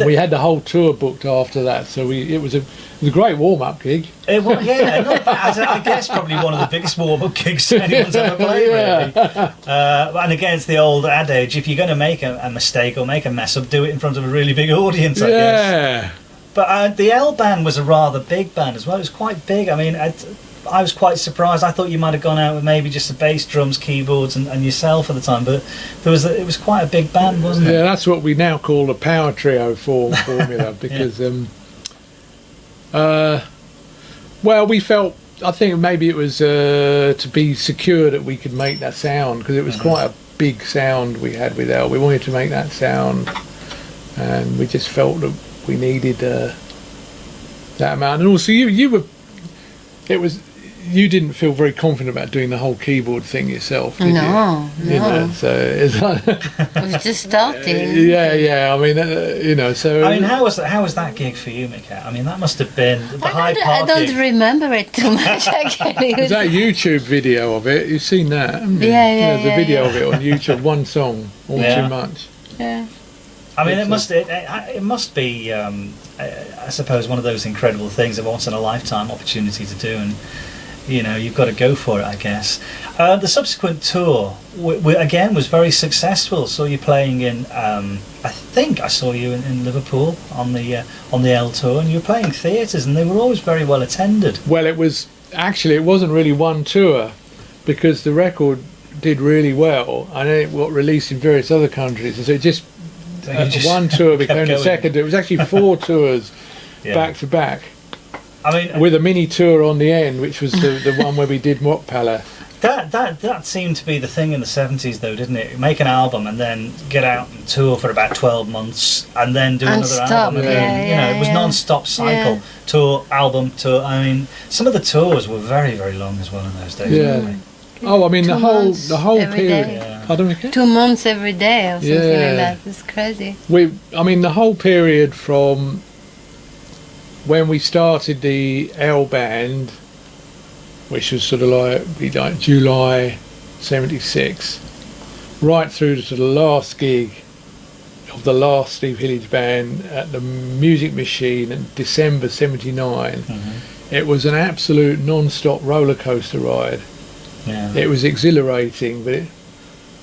we had the whole tour booked after that. So it was a great warm-up gig. It was, I guess probably one of the biggest warm-up gigs anyone's ever played. Really. And again, it's the old adage: if you're going to make a mistake or make a mess up, do it in front of a really big audience. I guess. But the L band was a rather big band as well. It was quite big. I mean, I was quite surprised. I thought you might have gone out with maybe just the bass, drums, keyboards, and yourself at the time. But it was quite a big band, wasn't it? Yeah, that's what we now call a power trio formula because, we felt. I think maybe it was to be secure that we could make that sound, because it was quite a big sound we had with L. We wanted to make that sound, and we just felt that we needed that amount. And also, you didn't feel very confident about doing the whole keyboard thing yourself, did you? No. So it's like I was just starting. Yeah. I mean, so. I mean, how was that gig for you, Mika? I mean, that must have been the Hyde Park I don't gig. remember it too much. Actually, There's that YouTube video of it. You've seen that, haven't you? Yeah. The video of it on YouTube. One song, all too much. Yeah. I mean, it must be, I suppose, one of those incredible things, a once in a lifetime opportunity to do, and you've got to go for it, I guess. The subsequent tour, again, was very successful. Saw you playing in, I think I saw you in Liverpool on the L tour, and you were playing theatres, and they were always very well attended. Well, it was actually it wasn't really one tour, because the record did really well, and then it got released in various other countries, and so it just, one tour became the second. It was actually 4 tours back to back. I mean, with a mini tour on the end, which was the one where we did Rockpalast. That seemed to be the thing in the 70s, though, didn't it? Make an album and then get out and tour for about 12 months, and then do another album. And then, it was non-stop cycle. Tour, album, tour. I mean, some of the tours were very, very long as well in those days. Yeah. Oh, I mean, the whole period. Yeah. Pardon me? 2 months every day or something like that. It's crazy. I mean, the whole period from when we started the L band, which was sort of like July '76, right through to the last gig of the last Steve Hillage band at the Music Machine in December '79. It was an absolute non-stop roller coaster ride. Yeah. It was exhilarating, but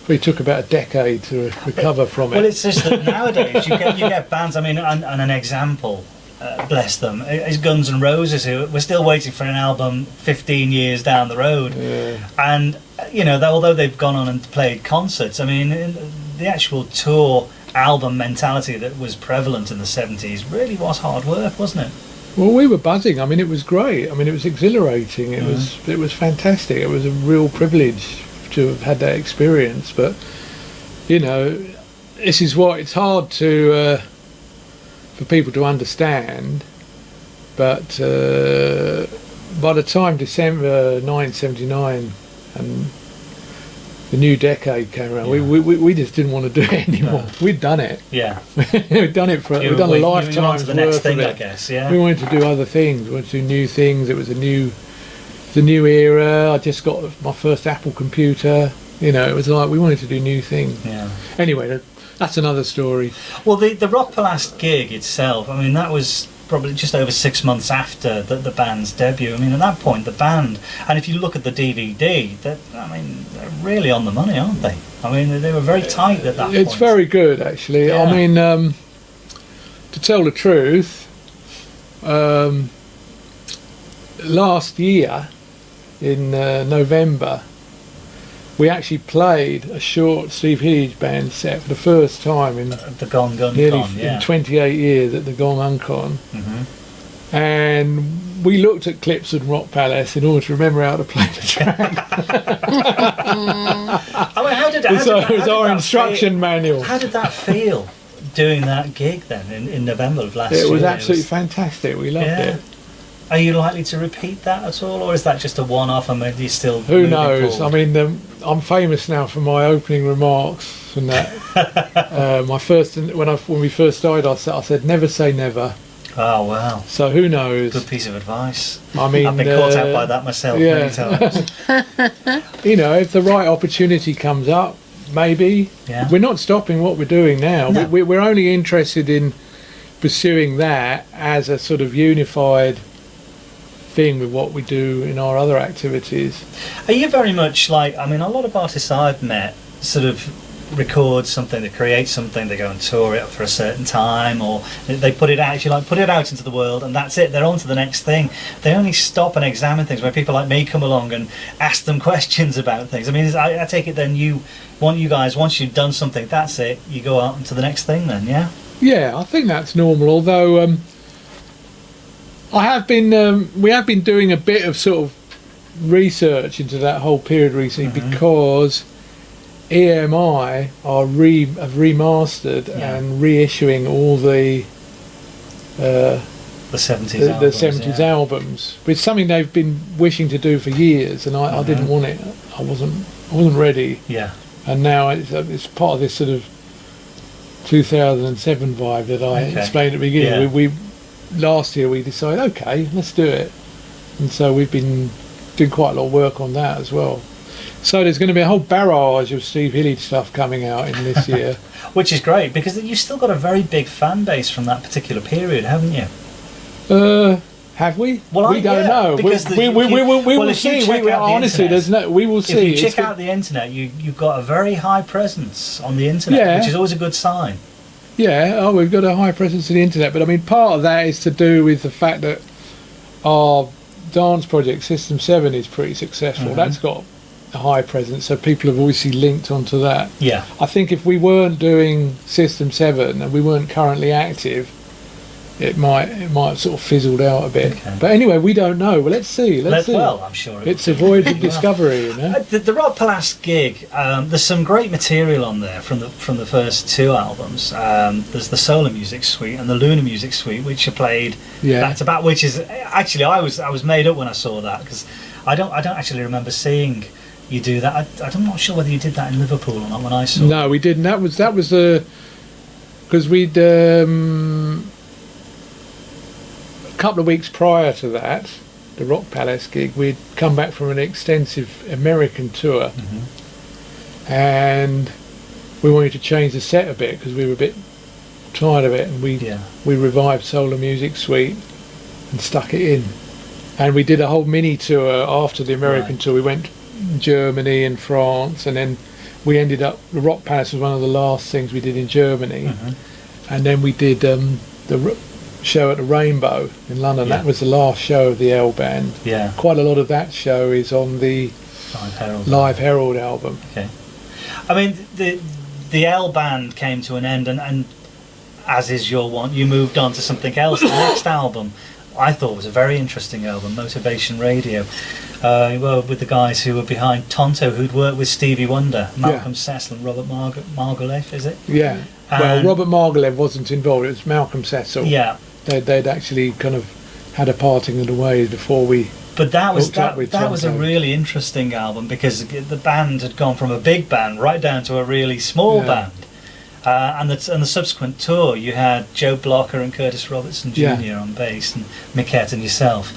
it took about a decade to recover from it. Well, it's just that nowadays you get bands. I mean, and an example, bless them, is Guns N' Roses, who we're still waiting for an album 15 years down the road. Yeah. And although they've gone on and played concerts, I mean, the actual tour album mentality that was prevalent in the 70s really was hard work, wasn't it? Well, we were buzzing. I mean, it was great. I mean, it was exhilarating. It was fantastic. It was a real privilege to have had that experience. But this is what it's hard to for people to understand. But by the time December 1979 and the new decade came around, we just didn't want to do it anymore. We'd done it. Yeah. We'd done it we'd done a lifetime's the next worth thing, of I it. guess. Yeah. We wanted to do other things. We wanted to do new things. It was the new era. I just got my first Apple computer. It was like we wanted to do new things. Yeah. Anyway, that's another story. Well, the Rockpalast gig itself, I mean, that was probably just over 6 months after the band's debut. I mean, at that point, the band, and if you look at the DVD, they're really on the money, aren't they? I mean, they were very tight at that point. It's very good, actually. Yeah. I mean, to tell the truth, last year in November, we actually played a short Steve Hillage band set for the first time in the Gone Gun nearly Con, yeah. in 28 years at the Gone Uncon. Mm-hmm. And we looked at clips of Rockpalast in order to remember how to play the track. I mean, it was our instruction manual. How did that feel, doing that gig then in November of last year? It was absolutely fantastic. We loved it. Are you likely to repeat that at all, or is that just a one-off and maybe still? Who knows? Forward? I mean, I'm famous now for my opening remarks and that. My first, when we first started, I said, "Never say never." Oh wow! So who knows? Good piece of advice. I mean, I've been caught out by that myself many times. If the right opportunity comes up, maybe. Yeah. We're not stopping what we're doing now. No. We're only interested in pursuing that as a sort of unified thing with what we do in our other activities. Are you very much like, I mean, a lot of artists I've met sort of record something, they create something, they go and tour it for a certain time, or they put it out, put it out into the world, and that's it, they're on to the next thing. They only stop and examine things when people like me come along and ask them questions about things. I mean, I take it then once you've done something, that's it, you go out into the next thing then, yeah? Yeah, I think that's normal, although we have been doing a bit of sort of research into that whole period recently, because EMI have remastered and reissuing all the 70s albums, the 70s albums. It's something they've been wishing to do for years, and I didn't want it. I wasn't ready. Yeah. And now it's part of this sort of 2007 vibe that I explained at the beginning. Yeah. We last year we decided, okay, let's do it, and so we've been doing quite a lot of work on that as well. So there's going to be a whole barrage of Steve Hillage stuff coming out in this year. Which is great, because you've still got a very big fan base from that particular period, haven't you? Have we? Well, we don't know. We will see. Honestly, we will see. If you check out the internet, you've got a very high presence on the internet, which is always a good sign. Yeah, we've got a high presence on the internet, but I mean, part of that is to do with the fact that our dance project, System 7, is pretty successful. That's got a high presence, so people have obviously linked onto that. Yeah. I think if we weren't doing System 7 and we weren't currently active, it might sort of fizzled out a bit. Okay. But anyway, we don't know. Well, let's see. Well, I'm sure It's a voyage of discovery, you know. The Rockpalast gig. There's some great material on there from the first two albums. There's the Solar Music Suite and the Lunar Music Suite, which are played. Yeah. That's about which is actually I was made up when I saw that, because I don't actually remember seeing you do that. I'm not sure whether you did that in Liverpool or not when I saw. No, we didn't. That was because we'd. A couple of weeks prior to that, the Rockpalast gig, we'd come back from an extensive American tour, and we wanted to change the set a bit because we were a bit tired of it, and we revived Solar Music Suite and stuck it in, and we did a whole mini tour after the American tour. We went Germany and France, and then we ended up, the Rockpalast was one of the last things we did in Germany, and then we did the show at the Rainbow in London. That was the last show of the L Band. Yeah. Quite a lot of that show is on the Live Herald album. Okay. I mean, the L Band came to an end, and as is your want, you moved on to something else. The next album, I thought, was a very interesting album, Motivation Radio. Well, with the guys who were behind Tonto, who'd worked with Stevie Wonder, Malcolm Cecil and Robert Margouleff, is it? Yeah. Well, Robert Margouleff wasn't involved. It was Malcolm Cecil. Yeah. They'd actually kind of had a parting of the ways before we. But that was a Tonto. really interesting album, because the band had gone from a big band right down to a really small band. And the subsequent tour, you had Joe Blocker and Curtis Robertson Jr. on bass, and Miquette and yourself.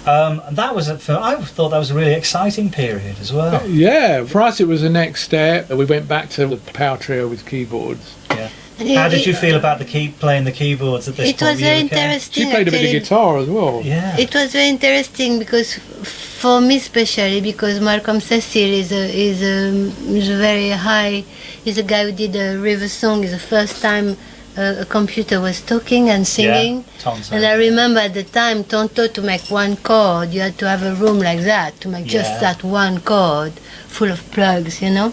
And that was I thought that was a really exciting period as well. Yeah, for us it was the next step. We went back to the power trio with keyboards. Yeah. How did you feel about playing the keyboards at this point? It was very interesting. She played a bit of guitar as well. Yeah. It was very interesting because, for me especially, because Malcolm Cecil is a very high. He's a guy who did a river song. It's the first time a computer was talking and singing. Tonto. And I remember at the time, Tonto, to make one chord, you had to have a room like that to make just that one chord, full of plugs, you know.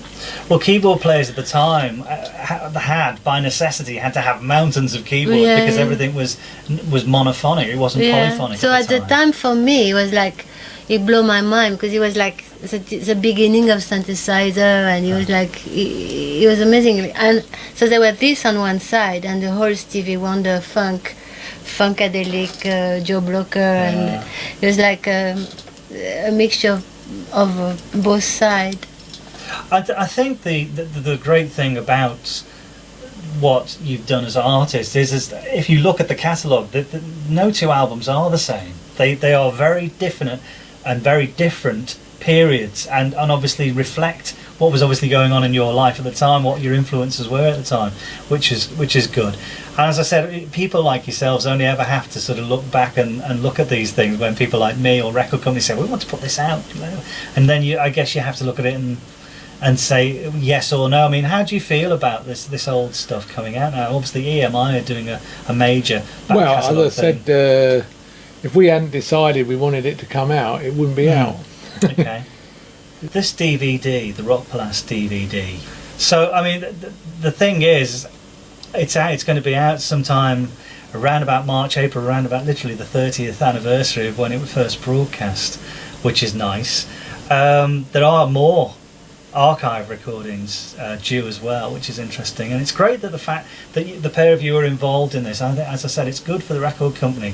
Well, keyboard players at the time had by necessity had to have mountains of keyboards because everything was monophonic. It wasn't polyphonic. So at the time, for me, it was like, it blew my mind, because it was like the beginning of synthesizer, and it was like it was amazing. And so there was this on one side, and the whole Stevie Wonder funkadelic Joe Blocker, and it was like a mixture of both sides. I think the great thing about what you've done as an artist is that if you look at the catalogue, no two albums are the same. They are very different and very different periods, and obviously reflect what was obviously going on in your life at the time, what your influences were at the time, which is good. And as I said, people like yourselves only ever have to sort of look back and look at these things when people like me or record companies say, we want to put this out, and then I guess you have to look at it and say yes or no. I mean, how do you feel about this old stuff coming out now? Obviously EMI are doing a major back catalogue as I said, if we hadn't decided we wanted it to come out, it wouldn't be out. Okay. This DVD, the Rockpalast DVD. So, I mean, the thing is, it's out. It's going to be out sometime around about March, April, around about literally the 30th anniversary of when it was first broadcast, which is nice. There are more archive recordings due as well, which is interesting, and it's great that the fact that the pair of you are involved in this. As I said, it's good for the record company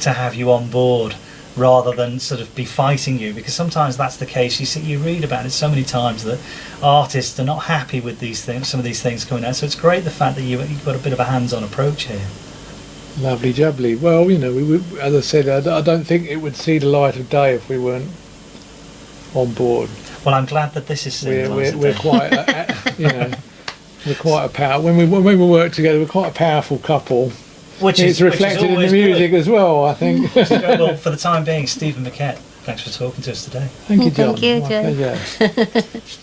to have you on board rather than sort of be fighting you, because sometimes that's the case. You read about it so many times that artists are not happy with these things, some of these things coming out. So it's great the fact that you've got a bit of a hands-on approach here. Lovely jubbly. Well, you know, as I said, I don't think it would see the light of day if we weren't on board. Well, I'm glad that this is we're quite we're quite a power when we work together. We're quite a powerful couple. It's reflected in the music as well, I think. Well, for the time being, Stephen Miquette, thanks for talking to us today. Thank you, John. Thank you, John. My pleasure.